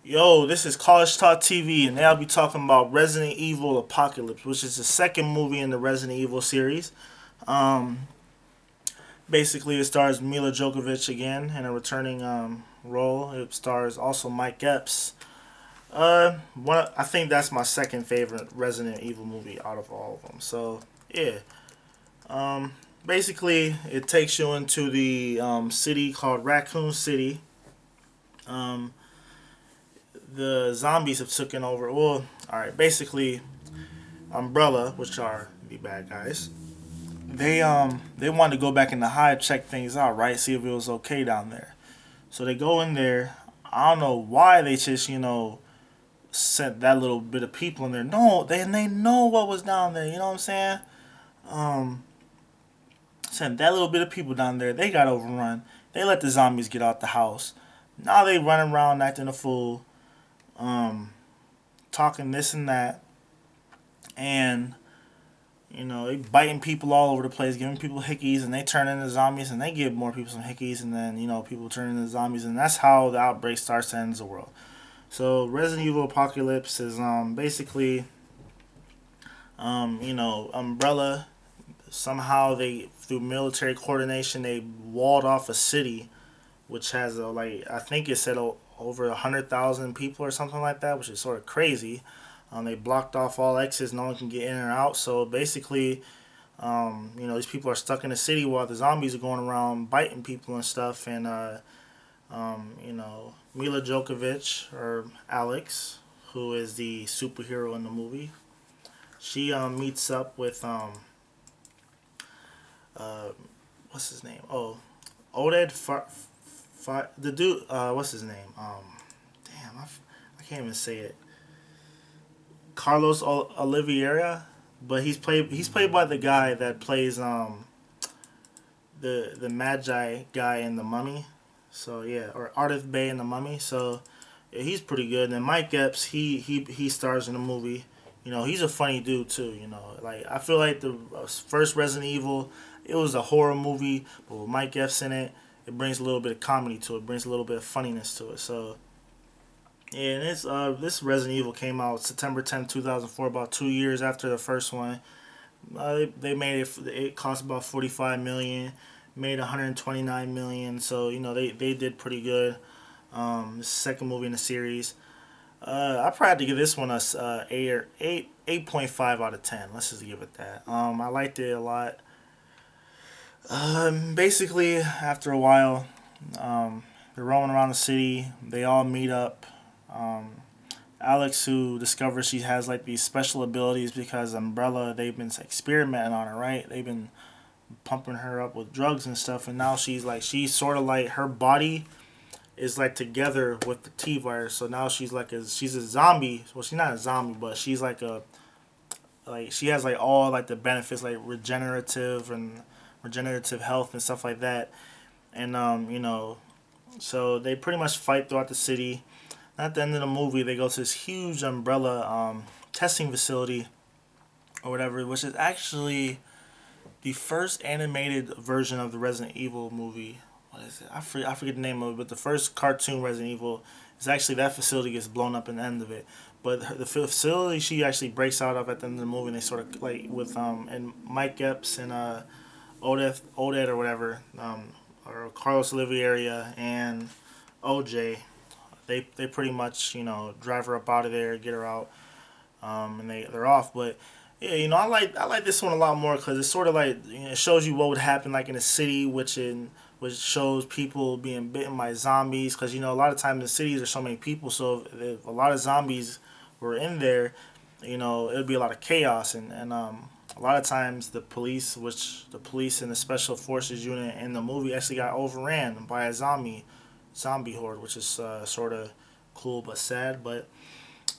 Yo, this is College Talk TV, and now I'll be talking about Resident Evil Apocalypse, which is the second movie in the Resident Evil series. Um, Basically, it stars Mila Djokovic again in a returning role. It stars also Mike Epps. I think that's my second favorite Resident Evil movie out of all of them. So yeah, um, basically, it takes you into the city called Raccoon City. Um, the zombies have taken over. Well, all right, basically Umbrella, which are the bad guys, they wanted to go back in the hive, check things out, right? See if it was okay down there. So they go in there. I don't know why they just sent that little bit of people in there. No, they know what was down there. You know what I'm saying? Um, Sent that little bit of people down there. They got overrun. They let the zombies get out the house. Now they running around acting a fool, um, talking this and that, and they biting people all over the place, giving people hickeys, and they turn into zombies, and they give more people some hickeys, and then people turn into zombies, and that's how the outbreak starts to end the world. So Resident Evil Apocalypse is basically Umbrella. Somehow they, through military coordination, they walled off a city which has I think it said over 100,000 people or something like that, which is sort of crazy. They blocked off all exits; no one can get in or out. So basically, these people are stuck in the city while the zombies are going around biting people and stuff. And Mila Djokovic, or Alex, who is the superhero in the movie, she meets up with uh, what's his name? Oh, Oded the dude. What's his name? Damn, I can't even say it. Carlos Oliveira, but he's played by the guy that plays the Magi guy in the Mummy. So yeah, or Ardith Bay in the Mummy. So yeah, he's pretty good. And then Mike Epps, he stars in the movie. He's a funny dude too. Like I feel like the first Resident Evil, it was a horror movie, but with Mike Epps in it, it brings a little bit of comedy to it, brings a little bit of funniness to it. So yeah, and this Resident Evil came out September 10th, 2004, about 2 years after the first one. They made it. It cost about 45 million, made 129 million. So they did pretty good. The second movie in the series. I probably had to give this one a 8.5 out of 10. Let's just give it that. I liked it a lot. Basically, after a while, they're roaming around the city. They all meet up. Um, Alex, who discovers she has like these special abilities because Umbrella, they've been experimenting on her, right? They've been pumping her up with drugs and stuff, and now she's sort of like, her body is like together with the T virus. So now she's a zombie. Well, she's not a zombie, but she's she has like all like the benefits, like regenerative health and stuff like that. And so they pretty much fight throughout the city. At the end of the movie, they go to this huge Umbrella testing facility or whatever, which is actually the first animated version of the Resident Evil movie. What is it? I forget the name of it, but the first cartoon Resident Evil is actually, that facility gets blown up in the end of it. But the facility she actually breaks out of at the end of the movie, and they sort of like with and Mike Epps and Odette or whatever, or Carlos Oliveira and OJ, they pretty much drive her up out of there, get her out, and they're off. But yeah, I like this one a lot more because it's sort of like, it shows you what would happen like in a city, which shows people being bitten by zombies, because a lot of times in cities there's so many people, so if a lot of zombies were in there, it would be a lot of chaos, and a lot of times the police and the special forces unit in the movie actually got overran by a zombie horde, which is sort of cool but sad. But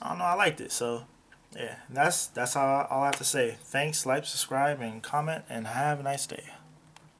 I don't know, I liked it. So yeah, that's all I have to say. Thanks, like, subscribe, and comment, and have a nice day.